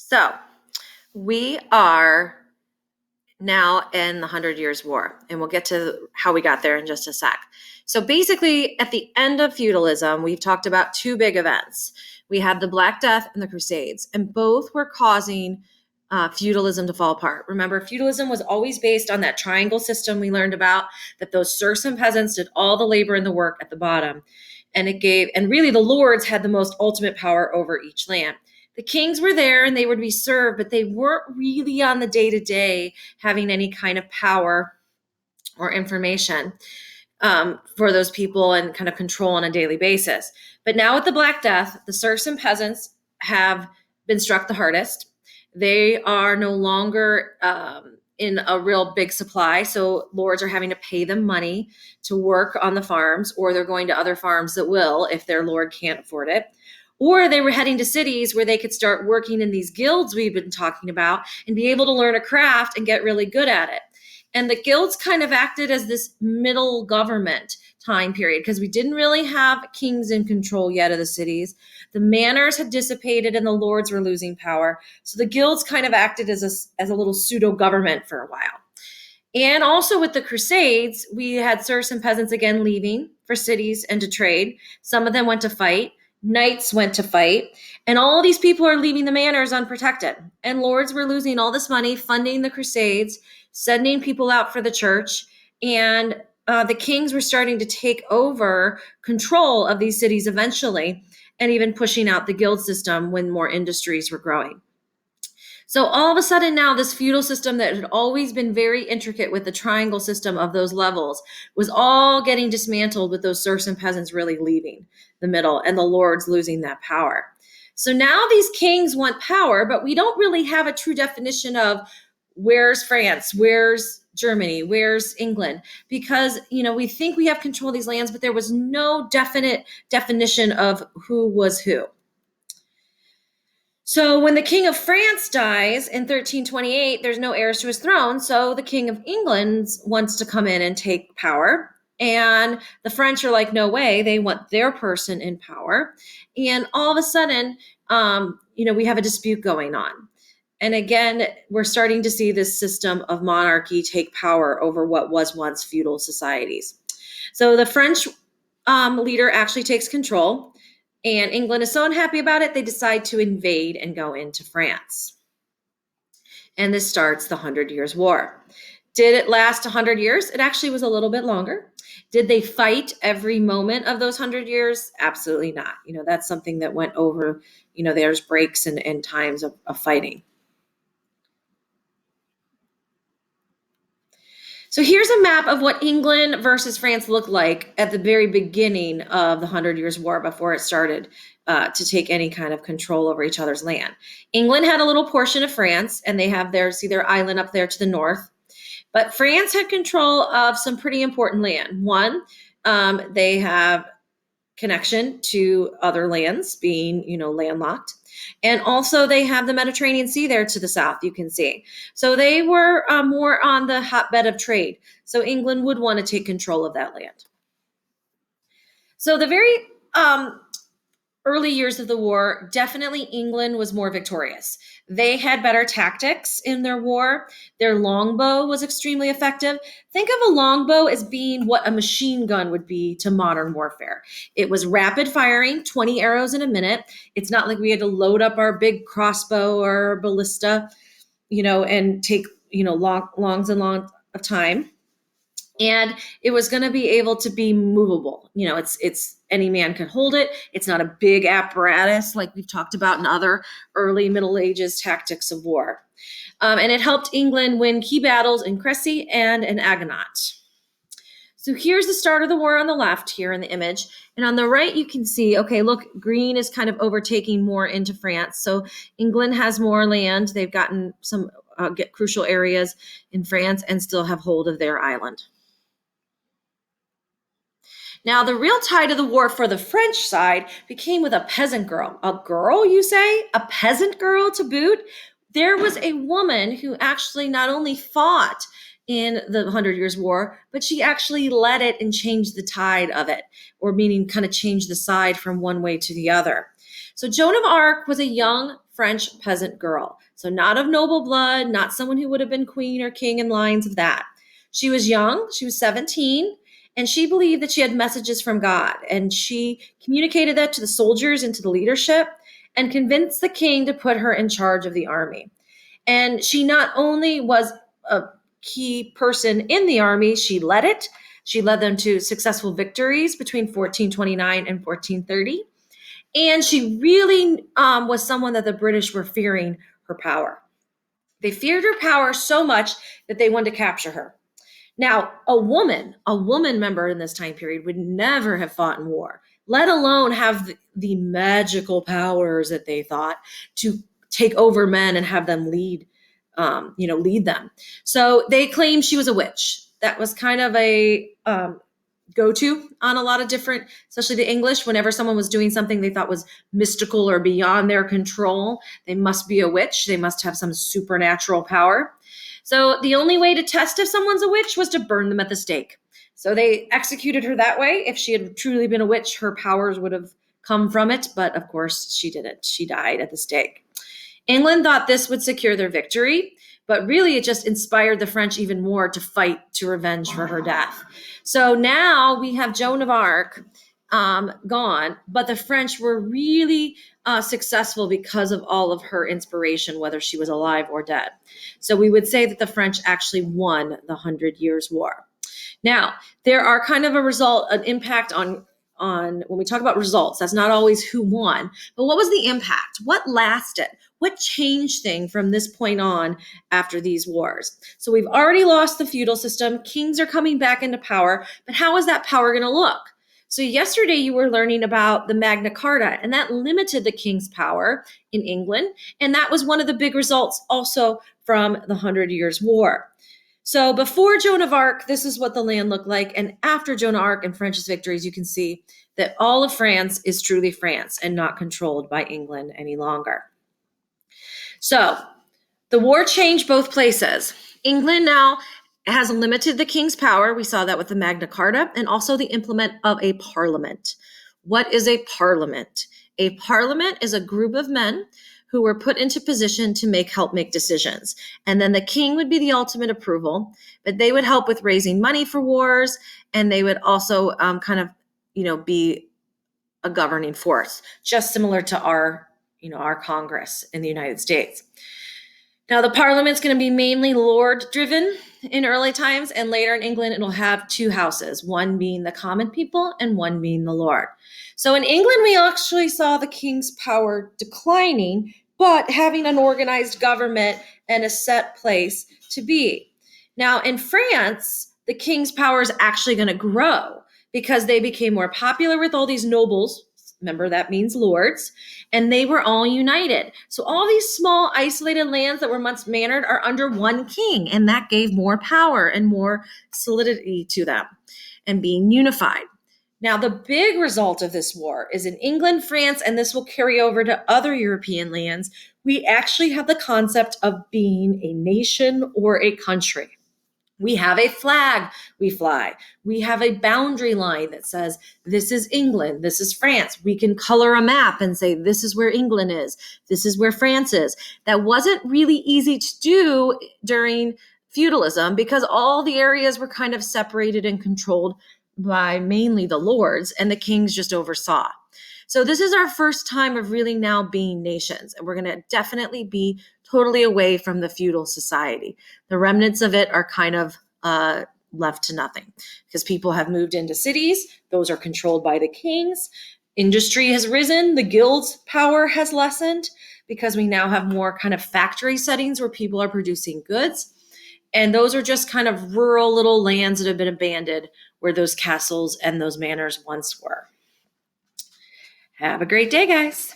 So we are now in the 100 Years' War, and we'll get to how we got there in just a sec. So basically, at the end of feudalism, we've talked about two big events. We had the Black Death and the Crusades, and both were causing feudalism to fall apart. Remember, feudalism was always based on that triangle system we learned about, that those serfs and peasants did all the labor and the work at the bottom. And really the lords had the most ultimate power over each land. The kings were there and they would be served, but they weren't really on the day-to-day having any kind of power or information for those people and kind of control on a daily basis. But now with the Black Death, the serfs and peasants have been struck the hardest. They are no longer in a real big supply. So lords are having to pay them money to work on the farms, or they're going to other farms that will if their lord can't afford it. Or they were heading to cities where they could start working in these guilds we've been talking about and be able to learn a craft and get really good at it. And the guilds kind of acted as this middle government time period because we didn't really have kings in control yet of the cities. The manors had dissipated and the lords were losing power. So the guilds kind of acted as a little pseudo government for a while. And also with the Crusades, we had serfs and peasants again leaving for cities and to trade. Some of them went to fight. Knights went to fight, and all these people are leaving the manors unprotected. And lords were losing all this money funding the Crusades, sending people out for the church, and the kings were starting to take over control of these cities eventually, and even pushing out the guild system when more industries were growing. So all of a sudden now this feudal system that had always been very intricate with the triangle system of those levels was all getting dismantled with those serfs and peasants really leaving the middle and the lords losing that power. So now these kings want power, but we don't really have a true definition of where's France, where's Germany, where's England, because we think we have control of these lands, but there was no definite definition of who was who. So when the king of France dies in 1328, there's no heirs to his throne. So the king of England wants to come in and take power. And the French are like, no way, they want their person in power. And all of a sudden, we have a dispute going on. And again, we're starting to see this system of monarchy take power over what was once feudal societies. So the French leader actually takes control. And England is so unhappy about it, they decide to invade and go into France. And this starts the 100 Years' War. Did it last 100 years? It actually was a little bit longer. Did they fight every moment of those 100 years? Absolutely not. That's something that went over, there's breaks and times of fighting. So here's a map of what England versus France looked like at the very beginning of the 100 Years' War before it started to take any kind of control over each other's land. England had a little portion of France, and they have their island up there to the north. But France had control of some pretty important land. One, they have connection to other lands, being, landlocked. And also they have the Mediterranean Sea there to the south, you can see. So they were more on the hotbed of trade. So England would want to take control of that land. So the very early years of the war, definitely England was more victorious. They had better tactics in their war. Their longbow was extremely effective. Think of a longbow as being what a machine gun would be to modern warfare. It was rapid firing, 20 arrows in a minute. It's not like we had to load up our big crossbow or ballista, and take, longs and long of time. And it was going to be able to be movable. It's any man could hold it. It's not a big apparatus like we've talked about in other early Middle Ages tactics of war. And it helped England win key battles in Crécy and in Aginat. So here's the start of the war on the left here in the image. And on the right, you can see, okay, look, green is kind of overtaking more into France. So England has more land. They've gotten some crucial areas in France and still have hold of their island. Now, the real tide of the war for the French side became with a peasant girl. A girl, you say? A peasant girl to boot? There was a woman who actually not only fought in the 100 Years' War, but she actually led it and changed the tide of it, or meaning kind of changed the side from one way to the other. So Joan of Arc was a young French peasant girl. So not of noble blood, not someone who would have been queen or king in lines of that. She was young, she was 17, and she believed that she had messages from God. And she communicated that to the soldiers and to the leadership and convinced the king to put her in charge of the army. And she not only was a key person in the army, she led it. She led them to successful victories between 1429 and 1430. And she really was someone that the British were fearing her power. They feared her power so much that they wanted to capture her. Now, a woman member in this time period would never have fought in war, let alone have the magical powers that they thought to take over men and have them lead them. So they claimed she was a witch. That was kind of a go-to on a lot of different, especially the English, whenever someone was doing something they thought was mystical or beyond their control, they must be a witch. They must have some supernatural power. So the only way to test if someone's a witch was to burn them at the stake. So they executed her that way. If she had truly been a witch, her powers would have come from it. But of course, she didn't. She died at the stake. England thought this would secure their victory, but really it just inspired the French even more to fight to revenge for her death. So now we have Joan of Arc gone, but the French were really successful because of all of her inspiration, whether she was alive or dead. So we would say that the French actually won the 100 Years' War. Now, there are kind of an impact on when we talk about results. That's not always who won, but what was the impact? What lasted? What changed things from this point on after these wars? So we've already lost the feudal system. Kings are coming back into power, but how is that power going to look? So yesterday you were learning about the Magna Carta, and that limited the king's power in England. And that was one of the big results also from the 100 Years' War. So before Joan of Arc, this is what the land looked like. And after Joan of Arc and French's victories, you can see that all of France is truly France and not controlled by England any longer. So the war changed both places. England now has limited the king's power. We saw that with the Magna Carta and also the implement of a parliament. What is a parliament? A parliament is a group of men who were put into position to help make decisions. And then the king would be the ultimate approval, but they would help with raising money for wars, and they would also be a governing force, just similar to our Congress in the United States. Now, the parliament's going to be mainly Lord-driven in early times, and later in England, it'll have two houses, one being the common people and one being the Lord. So in England, we actually saw the king's power declining, but having an organized government and a set place to be. Now, in France, the king's power is actually going to grow because they became more popular with all these nobles. Remember, that means lords, and they were all united. So all these small isolated lands that were once mannered are under one king, and that gave more power and more solidity to them and being unified. Now, the big result of this war is in England, France, and this will carry over to other European lands. We actually have the concept of being a nation or a country. We have a flag we fly. We have a boundary line that says, this is England, this is France. We can color a map and say, this is where England is, this is where France is. That wasn't really easy to do during feudalism because all the areas were kind of separated and controlled by mainly the lords, and the kings just oversaw. So this is our first time of really now being nations, and we're going to definitely be totally away from the feudal society. The remnants of it are kind of left to nothing because people have moved into cities. Those are controlled by the kings. Industry has risen. The guild's power has lessened because we now have more kind of factory settings where people are producing goods. And those are just kind of rural little lands that have been abandoned where those castles and those manors once were. Have a great day, guys.